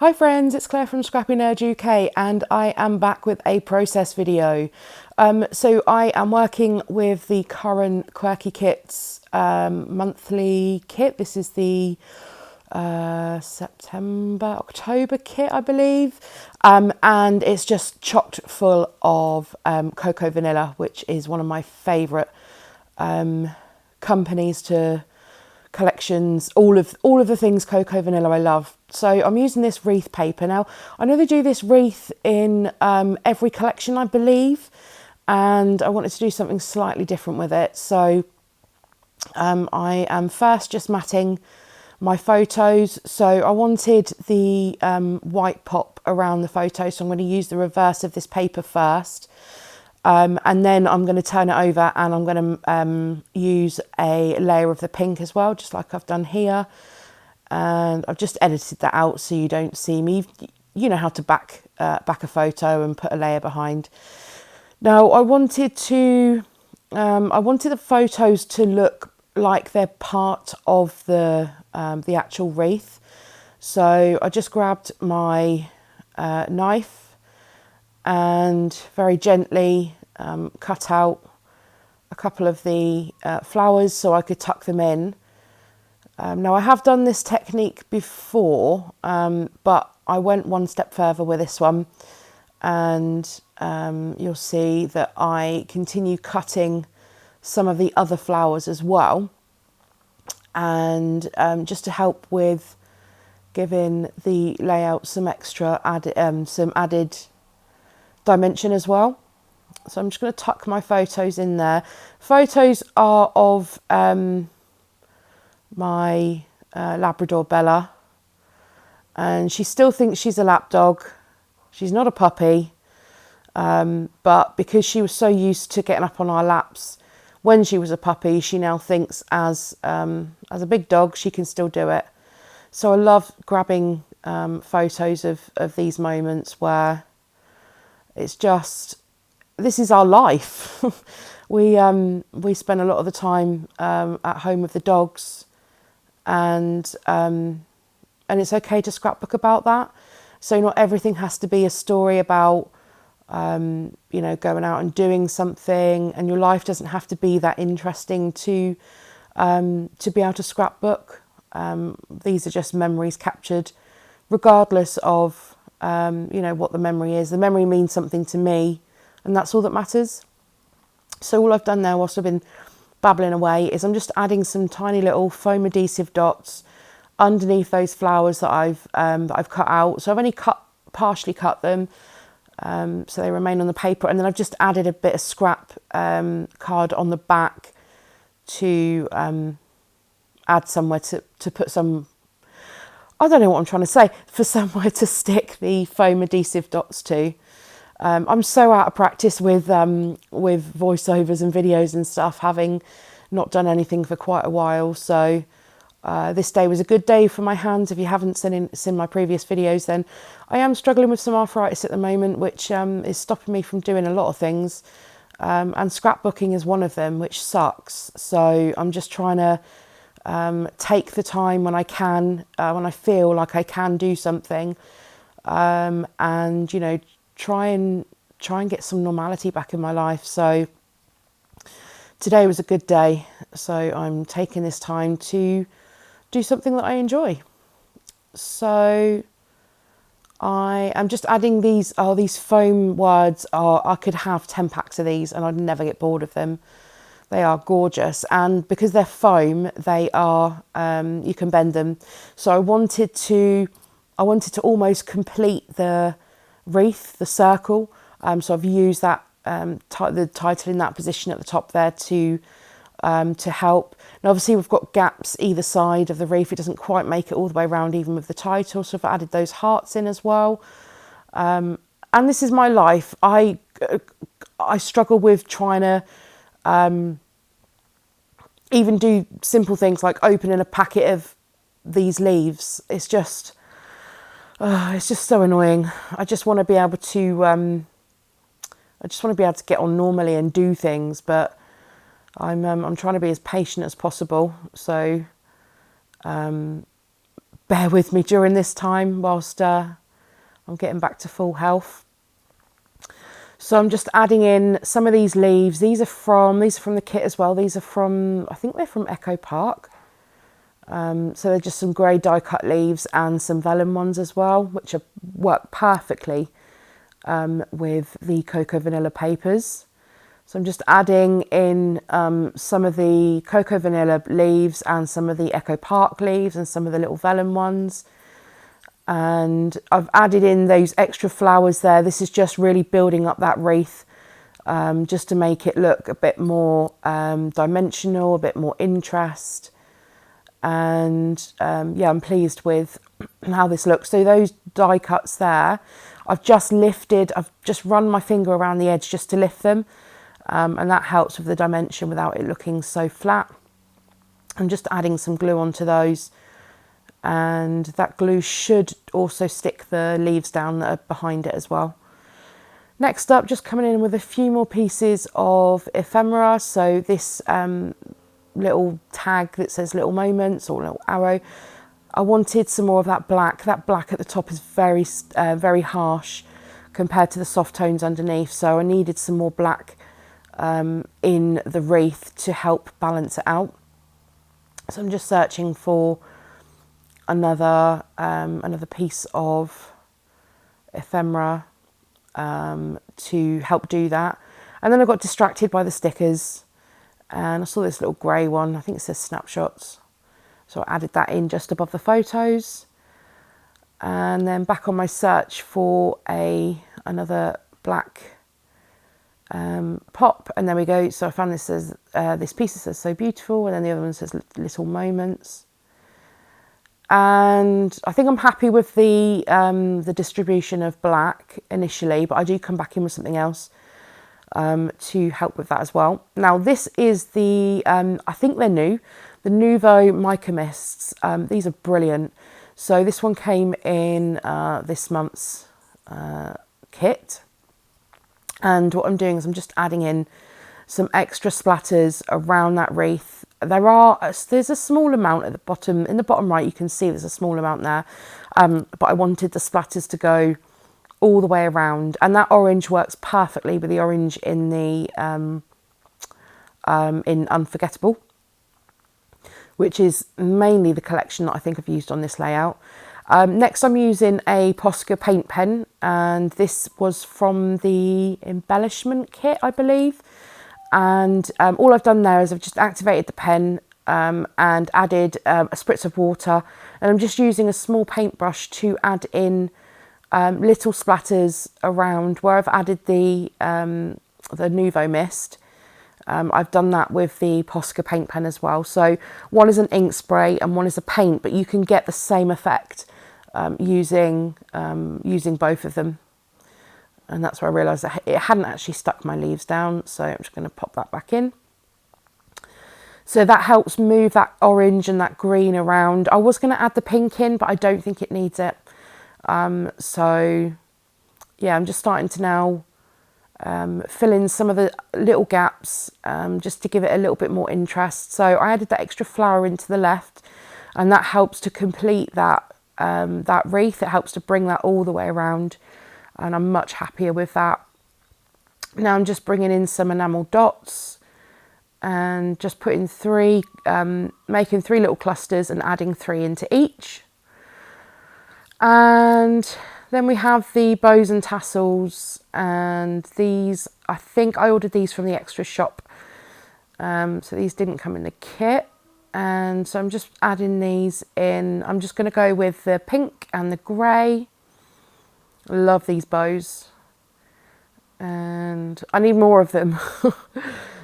Hi friends, it's Claire from ScrappyNerdUK and I am back with a process video. So I am working with the current Quirky Kits monthly kit. This is the October kit, I believe. And it's just chocked full of cocoa vanilla, which is one of my favourite companies to collections, all of the things cocoa vanilla I love. So I'm using this wreath paper. Now I know they do this wreath in every collection, I believe, and I wanted to do something slightly different with it. So I am first just matting my photos. So I wanted the white pop around the photo, so I'm going to use the reverse of this paper first. And then I'm going to turn it over and I'm going to use a layer of the pink as well, just like I've done here. And I've just edited that out so you don't see me. You know how to back a photo and put a layer behind. Now I wanted the photos to look like they're part of the actual wreath. So I just grabbed my knife and very gently cut out a couple of the flowers so I could tuck them in. Now I have done this technique before, but I went one step further with this one, and you'll see that I continue cutting some of the other flowers as well, and just to help with giving the layout some added dimension as well. So I'm just going to tuck my photos in there. Photos are of my Labrador Bella, and she still thinks she's a lap dog. She's not a puppy, but because she was so used to getting up on our laps when she was a puppy, she now thinks as a big dog she can still do it. So I love grabbing photos of these moments where it's just, this is our life. we spend a lot of the time at home with the dogs, and it's okay to scrapbook about that. So not everything has to be a story about you know, going out and doing something, and your life doesn't have to be that interesting to be able to scrapbook. These are just memories captured regardless of you know, what the memory is. The memory means something to me, and that's all that matters. So all I've done now, whilst I've been babbling away, is I'm just adding some tiny little foam adhesive dots underneath those flowers that I've cut out. So I've only partially cut them, so they remain on the paper, and then I've just added a bit of scrap card on the back to add somewhere to put some, I don't know what I'm trying to say, for somewhere to stick the foam adhesive dots to. I'm so out of practice with voiceovers and videos and stuff, having not done anything for quite a while. So this day was a good day for my hands. If you haven't seen my previous videos, then I am struggling with some arthritis at the moment, which is stopping me from doing a lot of things. And scrapbooking is one of them, which sucks. So I'm just trying to take the time when I can, when I feel like I can do something, and you know, try and get some normality back in my life. So today was a good day, so I'm taking this time to do something that I enjoy. So I am just adding these foam words. I could have 10 packs of these and I'd never get bored of them. They are gorgeous, and because they're foam, they are you can bend them. So I wanted to almost complete the wreath, the circle. So I've used that the title in that position at the top there to help. Now obviously we've got gaps either side of the wreath. It doesn't quite make it all the way around even with the title. So I've added those hearts in as well. And this is my life. I struggle with trying to even do simple things like opening a packet of these leaves. It's just so annoying. I just want to be able to get on normally and do things, but I'm trying to be as patient as possible. So bear with me during this time whilst I'm getting back to full health. So I'm just adding in some of these leaves. These are from the kit as well. These are from, I think they're from Echo Park. So they're just some grey die cut leaves and some vellum ones as well, which work perfectly with the cocoa vanilla papers. So I'm just adding in some of the cocoa vanilla leaves and some of the Echo Park leaves and some of the little vellum ones. And I've added in those extra flowers there. This is just really building up that wreath, just to make it look a bit more dimensional, a bit more interest. And yeah, I'm pleased with how this looks. So those die cuts there, I've just run my finger around the edge just to lift them. And that helps with the dimension without it looking so flat. I'm just adding some glue onto those, and that glue should also stick the leaves down that are behind it as well. Next up, just coming in with a few more pieces of ephemera. So this little tag that says little moments, or little arrow, I wanted some more of that black. That black at the top is very harsh compared to the soft tones underneath, so I needed some more black in the wreath to help balance it out. So I'm just searching for another piece of ephemera to help do that. And then I got distracted by the stickers, and I saw this little grey one. I think it says snapshots, so I added that in just above the photos. And then back on my search for another black pop, and there we go. So I found this piece that says so beautiful, and then the other one says little moments. And I think I'm happy with the distribution of black initially, but I do come back in with something else to help with that as well. Now this is the I think they're new, the Nuvo mica mists. These are brilliant. So this one came in this month's kit. And what I'm doing is I'm just adding in some extra splatters around that wreath. There's a small amount at the bottom, in the bottom right you can see there's a small amount there, but I wanted the splatters to go all the way around, and that orange works perfectly with the orange in the in Unforgettable, which is mainly the collection that I think I've used on this layout. Next I'm using a Posca paint pen, and this was from the embellishment kit, I believe. And all I've done there is I've just activated the pen and added a spritz of water, and I'm just using a small paintbrush to add in little splatters around where I've added the Nuvo mist. I've done that with the Posca paint pen as well. So one is an ink spray and one is a paint, but you can get the same effect using both of them. And that's where I realised that it hadn't actually stuck my leaves down, so I'm just going to pop that back in. So that helps move that orange and that green around. I was going to add the pink in, but I don't think it needs it. So yeah, I'm just starting to now fill in some of the little gaps just to give it a little bit more interest. So I added that extra flower into the left, and that helps to complete that wreath. It helps to bring that all the way around, and I'm much happier with that. Now I'm just bringing in some enamel dots and just putting making 3 little clusters and adding 3 into each. And then we have the bows and tassels, and these, I think I ordered these from the extra shop. So these didn't come in the kit. And so I'm just adding these in. I'm just going to go with the pink and the grey. Love these bows, and I need more of them.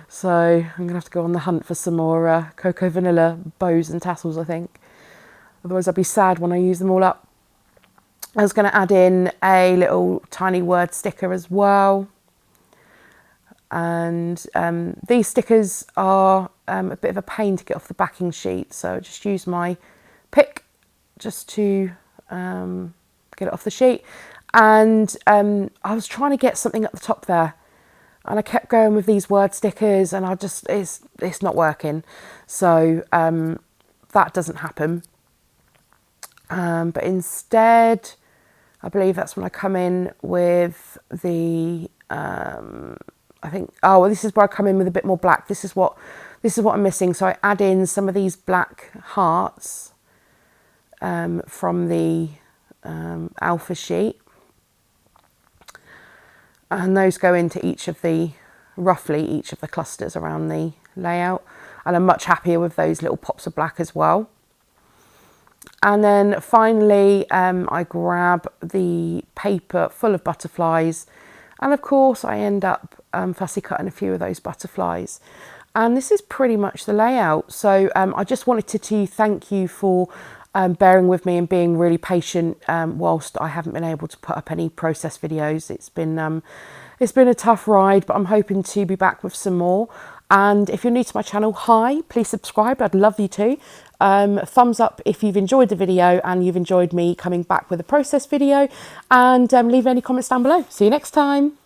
So I'm gonna have to go on the hunt for some more cocoa vanilla bows and tassels, I think. Otherwise I'll be sad when I use them all up. I was going to add in a little tiny word sticker as well. And these stickers are a bit of a pain to get off the backing sheet, so I just use my pick just to get it off the sheet. And I was trying to get something at the top there, and I kept going with these word stickers, and it's not working. So that doesn't happen. But instead, I believe that's when I come in with the, I think, oh, well, this is where I come in with a bit more black. This is what I'm missing. So I add in some of these black hearts from the alpha sheet. And those go into roughly each of the clusters around the layout. And I'm much happier with those little pops of black as well. And then finally, I grab the paper full of butterflies. And of course, I end up fussy cutting a few of those butterflies. And this is pretty much the layout. So I just wanted to thank you for bearing with me and being really patient whilst I haven't been able to put up any process videos. It's been a tough ride, but I'm hoping to be back with some more. And if you're new to my channel, hi, please subscribe. I'd love you to. Thumbs up if you've enjoyed the video and you've enjoyed me coming back with a process video, and leave any comments down below. See you next time.